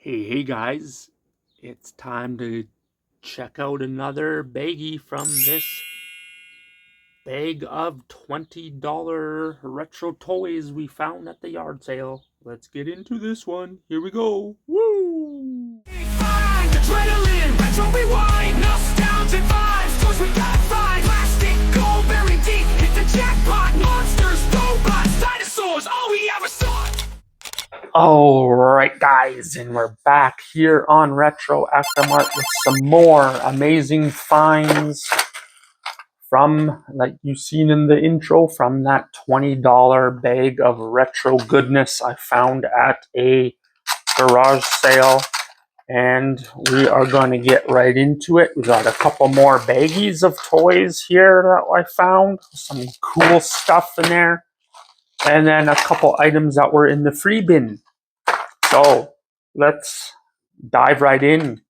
Hey guys, it's time to check out another baggie from this bag of $20 retro toys we found at the yard sale. Let's get into this one. Here we go. Woo! Adrenaline, retro rewind, nostalgic vibes, toys we got find, plastic, gold buried deep, hit the jackpot, monsters, robots, dinosaurs, all we ever saw. Alright guys, and we're back here on Retroactivemart with some more amazing finds from, like you've seen in the intro, from that $20 bag of retro goodness I found at a garage sale. And we are going to get right into it. We got a couple more baggies of toys here that I found. Some cool stuff in there. And then a couple items that were in the free bin. So let's dive right in.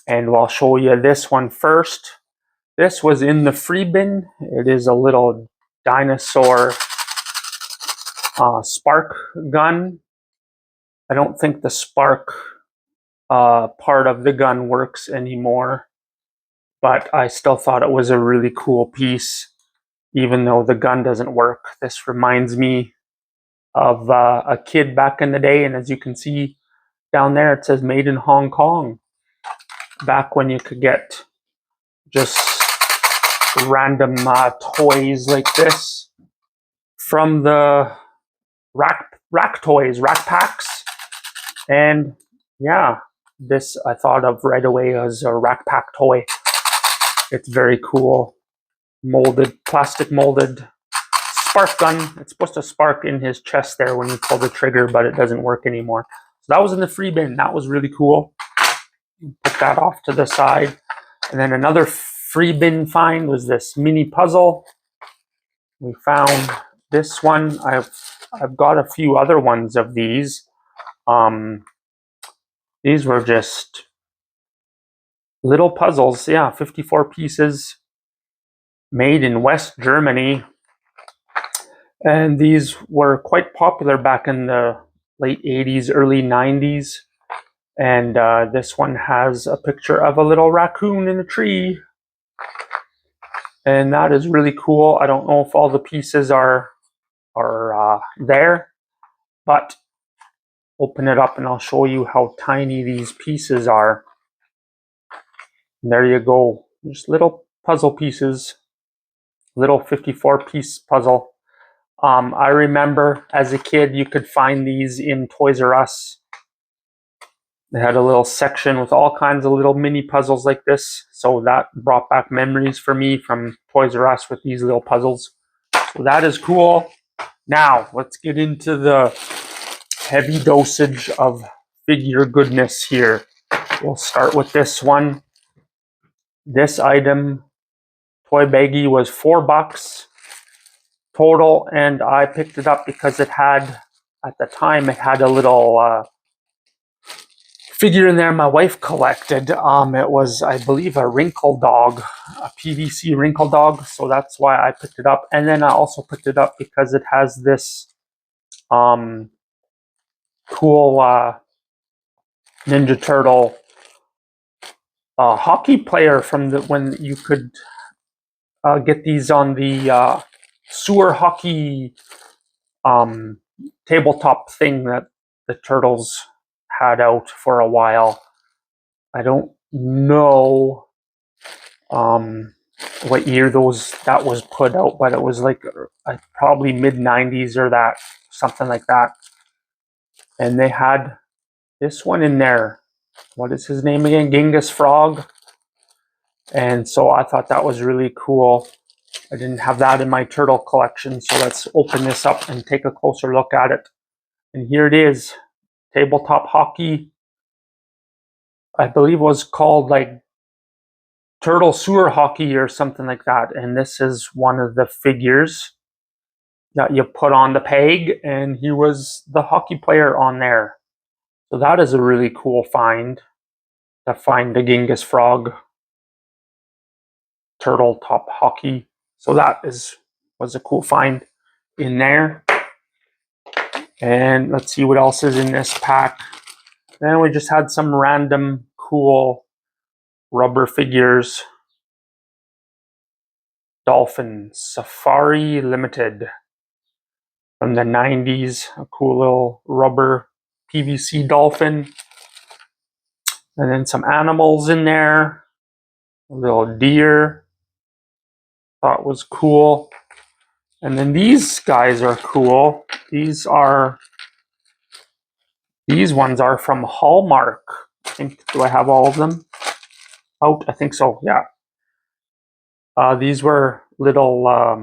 And I'll show you this one first. This was in the free bin. It is a little dinosaur spark gun. I don't think the spark part of the gun works anymore, but I still thought it was a really cool piece, even though the gun doesn't work. This reminds me of a kid back in the day, and as you can see down there, it says made in Hong Kong. Back when you could get just random toys like this from the rack toys, rack packs. And yeah, this I thought of right away as a rack pack toy. It's very cool. Molded, plastic molded spark gun. It's supposed to spark in his chest there when you pull the trigger, but it doesn't work anymore. So that was in the free bin. That was really cool. Put that off to the side. And then another free bin find was this mini puzzle. We found this one. I've got a few other ones of these. These were just little puzzles. Yeah, 54 pieces made in West Germany. And these were quite popular back in the late 80s, early 90s. And this one has a picture of a little raccoon in a tree. And that is really cool. I don't know if all the pieces are there, but open it up and I'll show you how tiny these pieces are. And there you go. Just little puzzle pieces. Little 54-piece puzzle. I remember as a kid, you could find these in Toys R Us. They had a little section with all kinds of little mini puzzles like this. So that brought back memories for me from Toys R Us with these little puzzles. So that is cool. Now, let's get into the heavy dosage of figure goodness here. We'll start with this one. This item, toy baggie, was $4 total, and I picked it up because it had, at the time, it had a little figure in there my wife collected. It was, I believe, a wrinkle dog, a PVC wrinkle dog, so that's why I picked it up. And then I also picked it up because it has this cool Ninja Turtle hockey player from when you could get these on the sewer hockey tabletop thing that the Turtles had out for a while. I don't know what year that was put out, but it was like probably mid-90s or that, something like that. And they had this one in there. What is his name again? Genghis Frog. And so I thought that was really cool. I didn't have that in my turtle collection, so let's open this up and take a closer look at it. And here it is. Tabletop hockey. I believe it was called like Turtle Sewer Hockey or something like that. And this is one of the figures that you put on the peg, and he was the hockey player on there. So that is a really cool find, to find the Genghis Frog turtle top hockey. So that was a cool find in there. And let's see what else is in this pack. Then we just had some random cool rubber figures. Dolphin Safari Limited from the 90s. A cool little rubber PVC dolphin. And then some animals in there. A little deer. Thought was cool. And then these guys are cool. These ones are from Hallmark. I think, do I have all of them out? I think so, yeah. These were little, I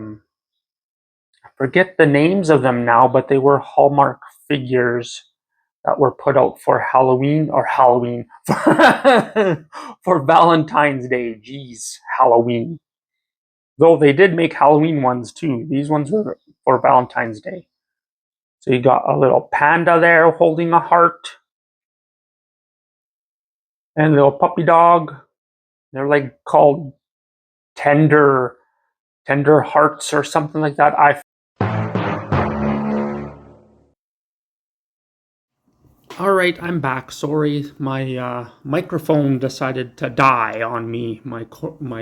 forget the names of them now, but they were Hallmark figures that were put out for Halloween, for Valentine's Day. Jeez, Halloween. Though they did make Halloween ones too. These ones were for Valentine's Day. So you got a little panda there holding a heart. And a little puppy dog. They're like called tender hearts or something like that. All right, I'm back. Sorry, my microphone decided to die on me. My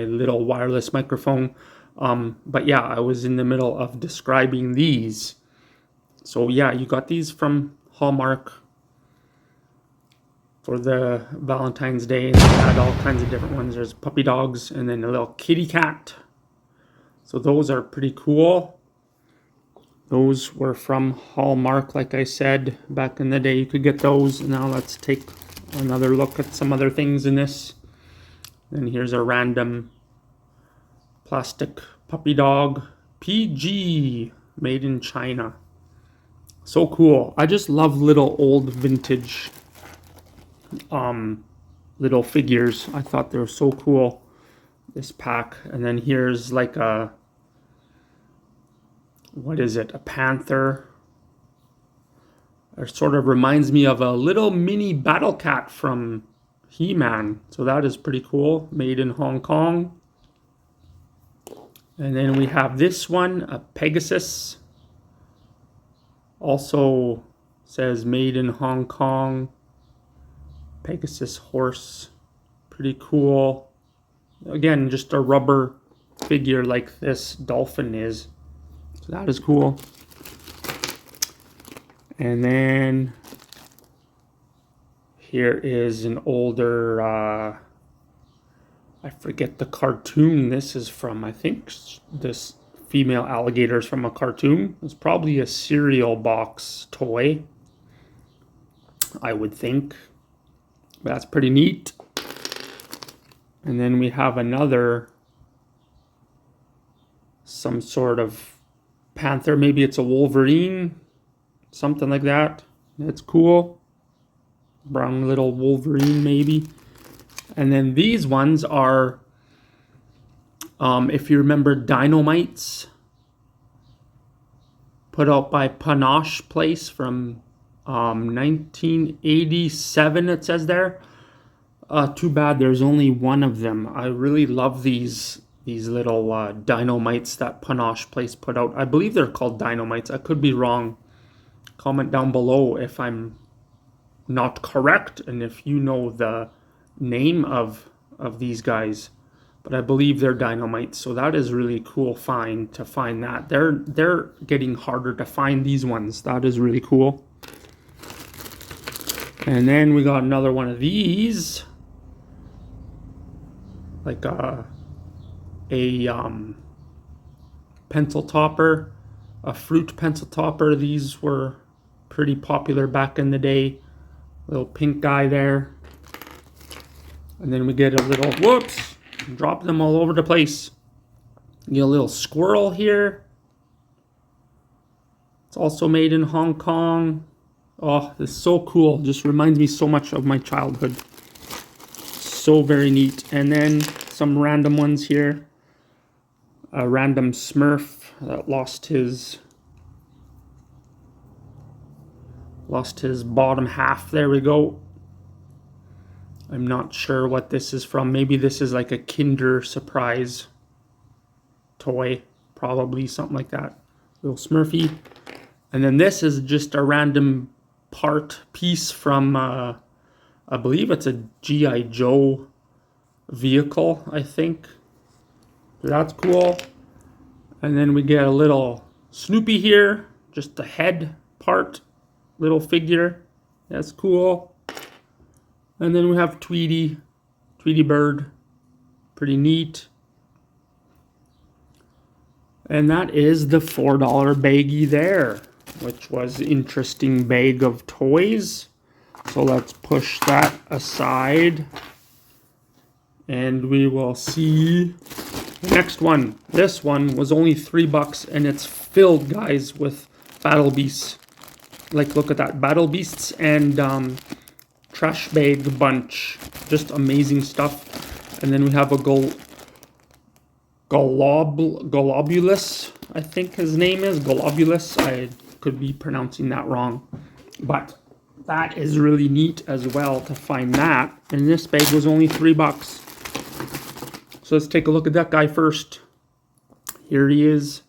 little wireless microphone. But yeah, I was in the middle of describing these. So yeah, you got these from Hallmark for the Valentine's Day, and they had all kinds of different ones. There's puppy dogs and then a little kitty cat. So those are pretty cool. Those were from Hallmark, like I said, back in the day. You could get those. Now let's take another look at some other things in this. And here's a random plastic puppy dog. PG, made in China. So cool. I just love little old vintage little figures. I thought they were so cool, this pack. And then here's like a, what is it, a panther. It sort of reminds me of a little mini battle cat from He-Man. So that is pretty cool, made in Hong Kong. And then we have this one, a Pegasus. Also says made in Hong Kong. Pegasus horse, pretty cool. Again, just a rubber figure like this dolphin is. So that is cool. And then here is an older, I forget the cartoon this is from. I think this female alligator is from a cartoon. It's probably a cereal box toy, I would think. That's pretty neat. And then we have another, some sort of panther. Maybe it's a Wolverine, something like that. That's cool. Brown little Wolverine, maybe. And then these ones are, if you remember, Dynamites, put out by Panache Place from 1987, it says there. Too bad there's only one of them. I really love these little Dynamites that Panache Place put out. I believe they're called Dynamites. I could be wrong. Comment down below if I'm not correct and if you know the name of these guys. But I believe they're Dynamites. So that is really cool find to find that. They're getting harder to find these ones. That is really cool. And then we got another one of these, like a pencil topper, a fruit pencil topper. These were pretty popular back in the day. Little pink guy there. And then we get a little, whoops, drop them all over the place. You get a little squirrel here. It's also made in Hong Kong. Oh, this is so cool. Just reminds me so much of my childhood. So very neat. And then some random ones here. A random Smurf that lost his bottom half. There we go. I'm not sure what this is from. Maybe this is like a Kinder Surprise toy. Probably something like that. Little Smurfy. And then this is just a random piece from I believe it's a G.I. Joe vehicle, I think. That's cool. And then we get a little Snoopy here, just the head part, little figure. That's cool. And then we have Tweety Bird, pretty neat. And that is the $4 baggie there, which was interesting bag of toys. So let's push that aside. And we will see the next one. This one was only $3 and it's filled, guys, with Battle Beasts. Like, look at that. Battle Beasts and trash bag bunch. Just amazing stuff. And then we have a Globulus, I think his name is. Globulus. I could be pronouncing that wrong. But that is really neat as well to find that. And this bag was only $3. So let's take a look at that guy first. Here he is.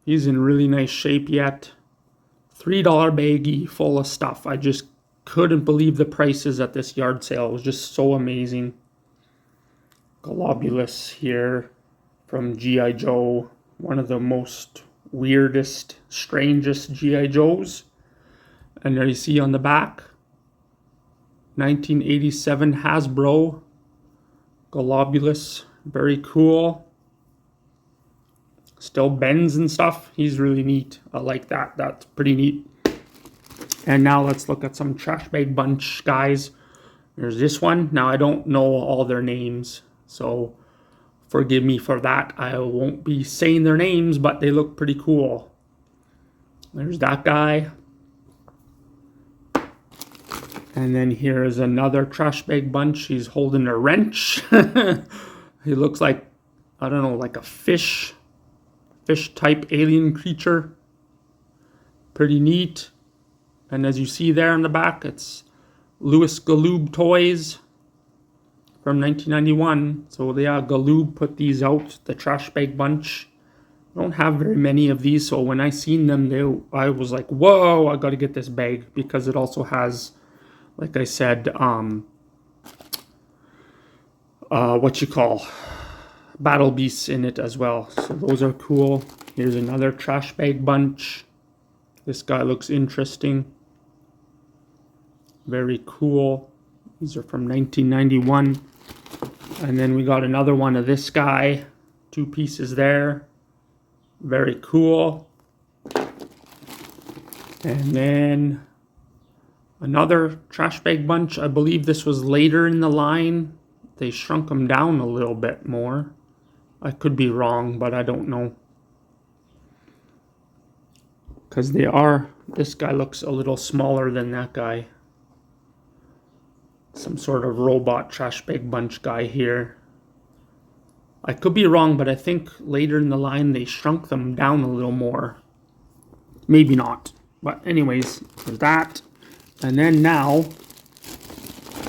He's in really nice shape yet. $3 baggie full of stuff. I just couldn't believe the prices at this yard sale. It was just so amazing. Globulus here from G.I. Joe. One of the most weirdest, strangest G.I. Joes. And there you see on the back, 1987 Hasbro. Globulus. Very cool. Still bends and stuff. He's really neat. I like that. That's pretty neat. And now let's look at some trash bag bunch guys. There's this one. Now I don't know all their names, so forgive me for that. I won't be saying their names, but they look pretty cool. There's that guy. And then here's another trash bag bunch. He's holding a wrench. He looks like, I don't know, like a fish type alien creature. Pretty neat. And as you see there in the back, it's Louis Galoob Toys from 1991. So yeah, Galoob put these out, the trash bag bunch. I don't have very many of these, so when I seen them, I was like, whoa, I gotta get this bag, because it also has, like I said, Battle Beasts in it as well. So those are cool. Here's another trash bag bunch. This guy looks interesting. Very cool. These are from 1991. And then we got another one of this guy. 2 pieces there. Very cool. And then another trash bag bunch. I believe this was later in the line. They shrunk them down a little bit more. I could be wrong, but I don't know. Because this guy looks a little smaller than that guy. Some sort of robot trash bag bunch guy here. I could be wrong, but I think later in the line they shrunk them down a little more. Maybe not. But anyways, there's that. And then now,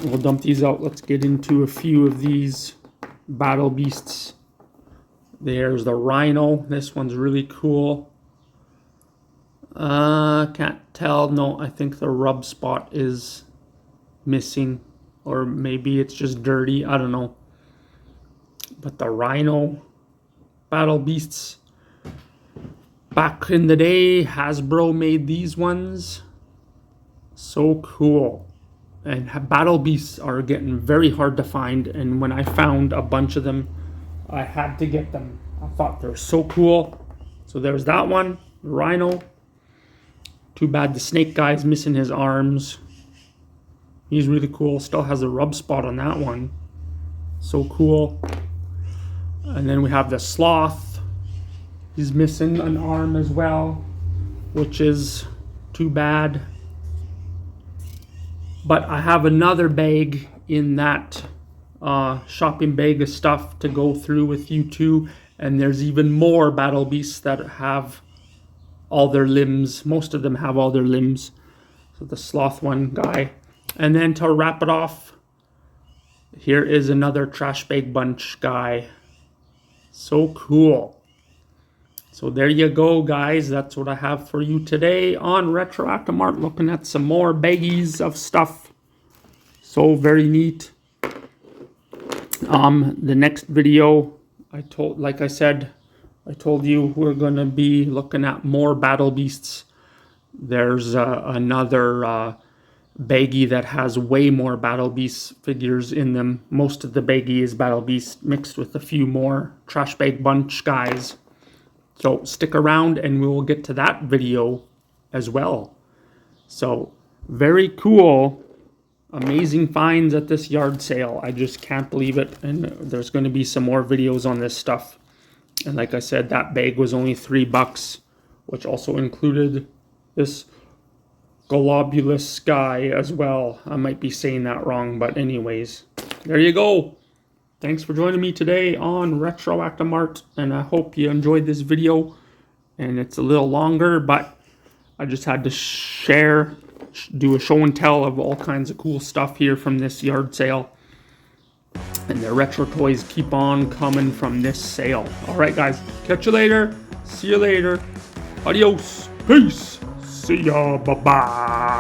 we'll dump these out. Let's get into a few of these Battle Beasts. There's the Rhino. This one's really cool. Can't tell. No, I think the rub spot is missing. Or maybe it's just dirty. I don't know. But the Rhino Battle Beasts. Back in the day, Hasbro made these ones. So cool. And Battle Beasts are getting very hard to find. And when I found a bunch of them, I had to get them. I thought they're so cool. So there's that one, the Rhino. Too bad the snake guy's missing his arms. He's really cool. Still has a rub spot on that one. So cool. And then we have the sloth. He's missing an arm as well, which is too bad. But I have another bag in that shopping bag of stuff to go through with you too. And there's even more Battle Beasts that have all their limbs. Most of them have all their limbs. So the sloth one guy. And then to wrap it off, here is another trash bag bunch guy. So cool. So there you go, guys. That's what I have for you today on Retroactivemart. Looking at some more baggies of stuff. So very neat. The next video, I told you we're gonna be looking at more Battle Beasts. There's another baggie that has way more Battle Beast figures in them. Most of the baggie is Battle Beast mixed with a few more Trash Bag Bunch guys. So stick around and we will get to that video as well. So very cool. Amazing finds at this yard sale. I just can't believe it. And there's going to be some more videos on this stuff. And like I said, that bag was only $3, which also included this globulous guy as well. I might be saying that wrong, but anyways, there you go. Thanks for joining me today on Retroactivemart, and I hope you enjoyed this video. And it's a little longer, but I just had to do a show and tell of all kinds of cool stuff here from this yard sale. And the retro toys keep on coming from this sale. Alright guys, catch you later. See you later. Adios. Peace. See ya. Bye-bye.